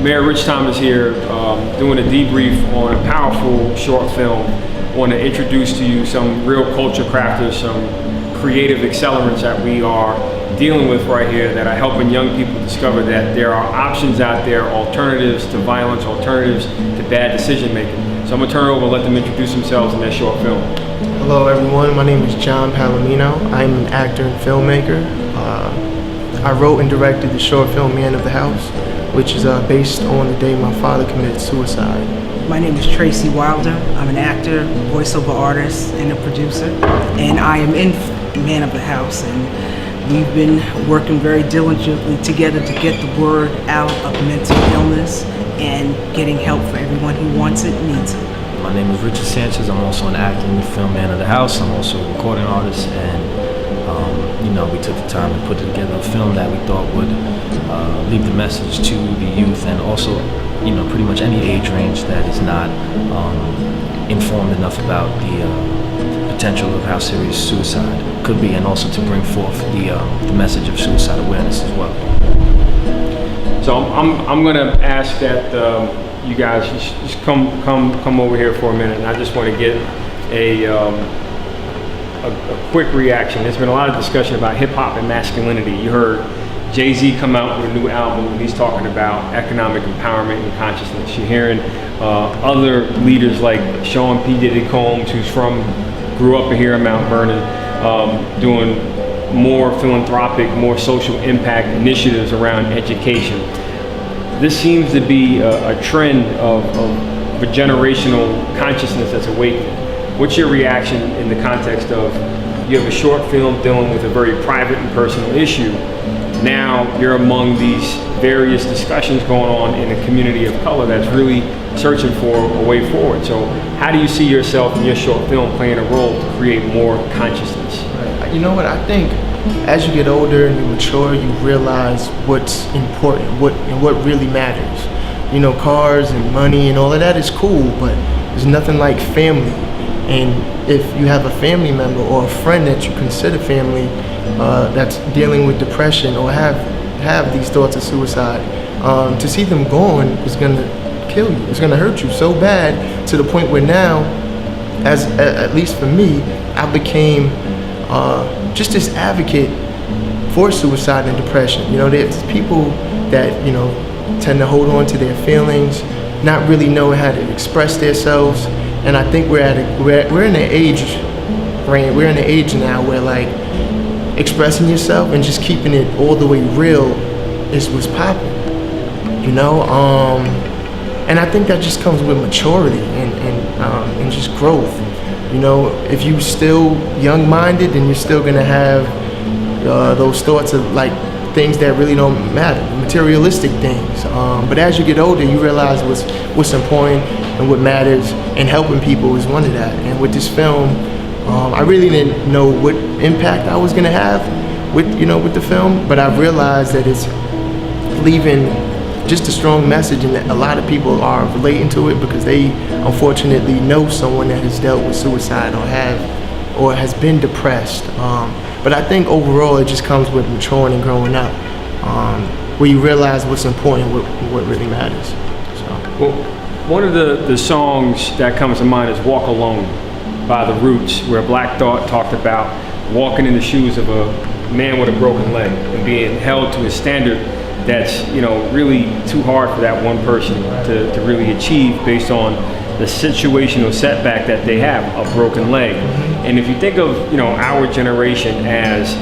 Mayor Rich Thomas here, doing a debrief on a powerful short film. I want to introduce to you some real culture crafters, some creative accelerants that we are dealing with right here that are helping young people discover that there are options out there, alternatives to violence, alternatives to bad decision making. So I'm going to turn it over and let them introduce themselves in their short film. Hello everyone, my name is John Palomino. I'm an actor and filmmaker. I wrote and directed the short film Man of the House, which is based on the day my father committed suicide. My name is Tracy Wilder. I'm an actor, voiceover artist, and a producer. And I am in Man of the House, and we've been working very diligently together to get the word out of mental illness and getting help for everyone who wants it and needs it. My name is Richard Sanchez. I'm also an actor in the film Man of the House. I'm also a recording artist, and we took the time to put together a film that we thought would leave the message to the youth, and also, pretty much any age range that is not informed enough about the potential of how serious suicide could be, and also to bring forth the message of suicide awareness as well. So I'm going to ask that you guys just come over here for a minute, and I just want to get a quick reaction. There's been a lot of discussion about hip hop and masculinity. You heard Jay-Z come out with a new album, and he's talking about economic empowerment and consciousness. You're hearing other leaders like Sean P. Diddy Combs, who's grew up here in Mount Vernon, doing more philanthropic, more social impact initiatives around education. This seems to be a trend of a generational consciousness that's awakening. What's your reaction in the context of you have a short film dealing with a very private and personal issue? Now you're among these various discussions going on in a community of color that's really searching for a way forward. So how do you see yourself in your short film playing a role to create more consciousness? You know what, I think as you get older and you mature, you realize what's important, what really matters. Cars and money and all of that is cool, but there's nothing like family. And if you have a family member or a friend that you consider family that's dealing with depression or have these thoughts of suicide, to see them gone is going to kill you. It's going to hurt you so bad to the point where now, at least for me, I became just this advocate for suicide and depression. There's people that tend to hold on to their feelings, not really know how to express themselves. And I think we're in an age now where like expressing yourself and just keeping it all the way real is what's popping. And I think that just comes with maturity and just growth. If you're still young-minded, then you're still gonna have those thoughts of like things that really don't matter, materialistic things. But as you get older, you realize what's important and what matters, and helping people is one of that. And with this film, I really didn't know what impact I was gonna have with the film, but I realized that it's leaving just a strong message, and that a lot of people are relating to it because they unfortunately know someone that has dealt with suicide or has been depressed. But I think overall it just comes with maturing and growing up, where you realize what's important, what really matters. Well, one of the songs that comes to mind is Walk Alone by The Roots, where Black Thought talked about walking in the shoes of a man with a broken leg and being held to a standard that's really too hard for that one person to really achieve based on the situational setback that they have, a broken leg. And if you think of our generation as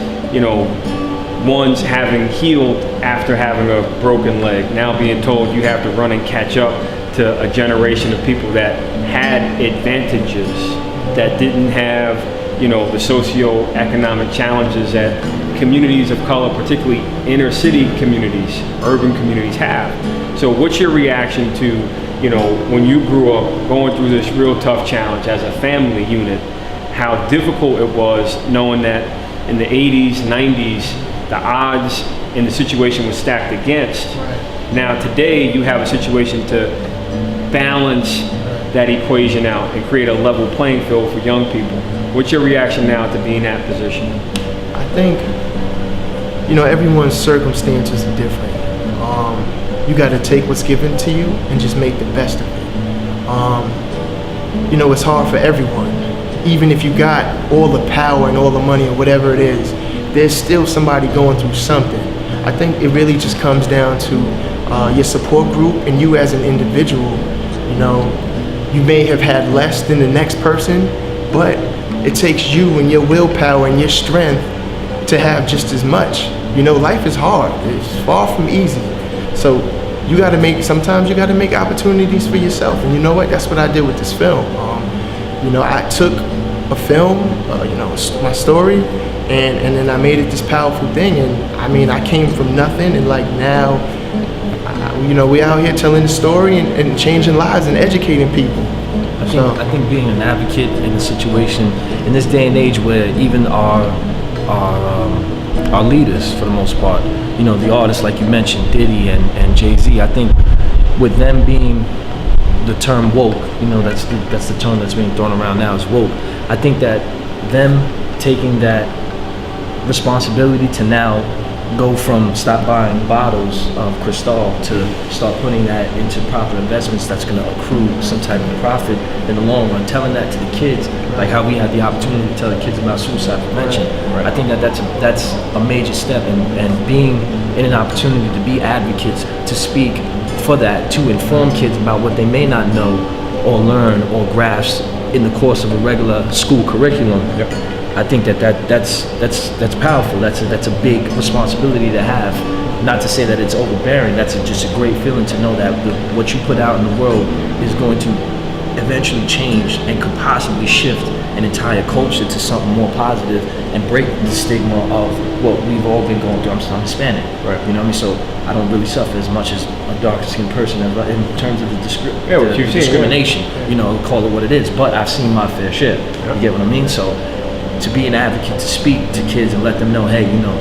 ones having healed after having a broken leg, now being told you have to run and catch up to a generation of people that had advantages, that didn't have the socio-economic challenges that communities of color, particularly inner city communities, urban communities have. So what's your reaction to when you grew up going through this real tough challenge as a family unit, how difficult it was knowing that in the 80s, 90s, the odds in the situation was stacked against. Now today you have a situation to balance that equation out and create a level playing field for young people. What's your reaction now to being in that position? I think, everyone's circumstances are different. you got to take what's given to you and just make the best of it. You know, it's hard for everyone. Even if you got all the power and all the money or whatever it is, there's still somebody going through something. I think it really just comes down to your support group and you as an individual. You know, you may have had less than the next person, but it takes you and your willpower and your strength to have just as much. You know, life is hard. It's far from easy. So you got to sometimes you got to make opportunities for yourself. And you know what? That's what I did with this film. You know, I took a film, you know, my story, and then I made it this powerful thing. And I mean, I came from nothing, and like now, you know, we out here telling the story and changing lives and educating people. I think being an advocate in a situation in this day and age where even our leaders, for the most part, you know, the artists like you mentioned, Diddy and Jay-Z, I think with them being the term woke, you know, that's the term that's being thrown around now is woke. I think that them taking that responsibility to now go from stop buying bottles of Cristal to start putting that into proper investments that's going to accrue some type of profit in the long run, telling that to the kids, like how we had the opportunity to tell the kids about suicide prevention. I think that's a major step, and being in an opportunity to be advocates, to speak for that, to inform kids about what they may not know or learn or grasp in the course of a regular school curriculum. I think that's powerful. That's a big responsibility to have. Not to say that it's overbearing. That's just a great feeling to know that what you put out in the world is going to eventually change and could possibly shift an entire culture to something more positive and break the stigma of what we've all been going through. I'm Hispanic, right? You know what I mean? So I don't really suffer as much as a darker-skinned person in terms of the discrimination. You know, call it what it is. But I've seen my fair share. You get what I mean? So to be an advocate, to speak to kids and let them know, hey, you know,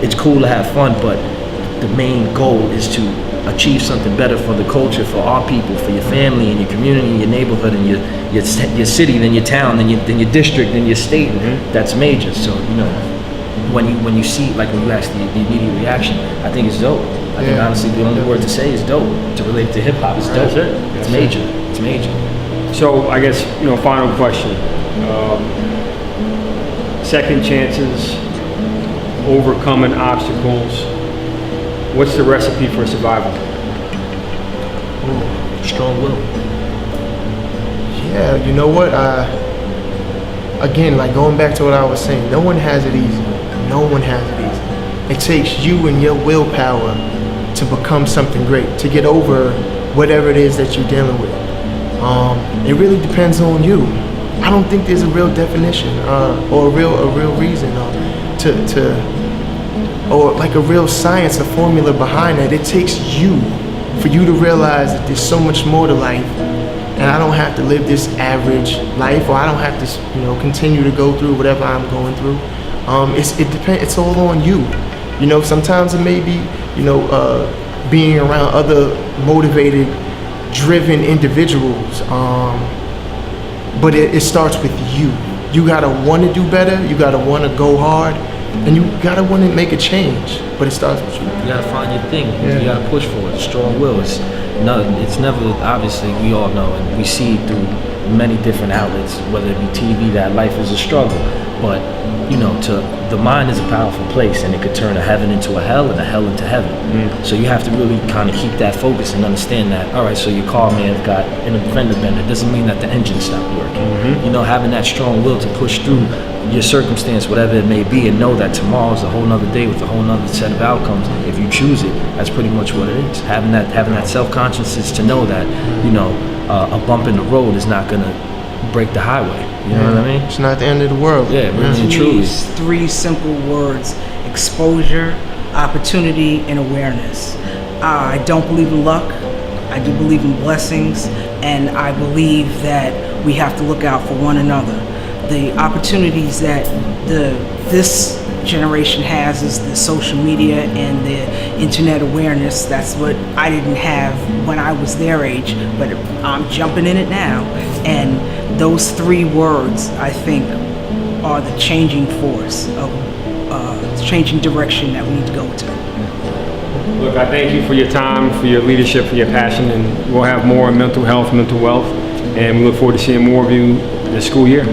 it's cool to have fun, but the main goal is to achieve something better for the culture, for our people, for your family and your community, your neighborhood, and your city, then your town, then your district, then your state. That's major. So, you know, when you see, like when you ask the immediate reaction, I think it's dope. I think honestly the only word to say is dope. To relate to hip hop is dope. It's major. It's major. So I guess, you know, final question. Second chances, overcoming obstacles. What's the recipe for survival? Strong will. Yeah, you know what? Again, like going back to what I was saying, no one has it easy. No one has it easy. It takes you and your willpower to become something great, to get over whatever it is that you're dealing with. It really depends on you. I don't think there's a real definition or a real reason or like a real science, a formula behind it. It takes you for you to realize that there's so much more to life, and I don't have to live this average life, or I don't have to, you know, continue to go through whatever I'm going through. It depends. It's all on you. You know, sometimes it may be, you know, being around other motivated, driven individuals. But it starts with you. You gotta want to do better. You gotta want to go hard, and you gotta want to make a change. But it starts with you. You gotta find your thing. You gotta push for it. Strong will. It's never, obviously we all know and we see through many different outlets, whether it be TV, that life is a struggle. But you know, the mind is a powerful place, and it could turn a heaven into a hell and a hell into heaven. So you have to really kind of keep that focus and understand that. All right, so your car may have got in a fender bender. Doesn't mean that the engine stopped working. You know, having that strong will to push through your circumstance, whatever it may be, and know that tomorrow's a whole nother day with a whole nother set of outcomes. If you choose it, that's pretty much what it is. Having that self-consciousness to know that, you know, a bump in the road is not gonna break the highway. You know what I mean? It's not the end of the world. Yeah, really and truly. These three simple words: exposure, opportunity, and awareness. I don't believe in luck. I do believe in blessings, and I believe that we have to look out for one another. The opportunities that this generation has is the social media and the internet awareness. That's what I didn't have when I was their age, but I'm jumping in it now. And those three words, I think, are the changing force of changing direction that we need to go to. Look, I thank you for your time, for your leadership, for your passion, and we'll have more on mental health, mental wealth, and we look forward to seeing more of you this school year.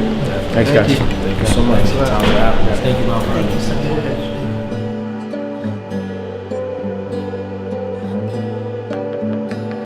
Thanks, guys. Thank you so much. Thank you, Malcolm.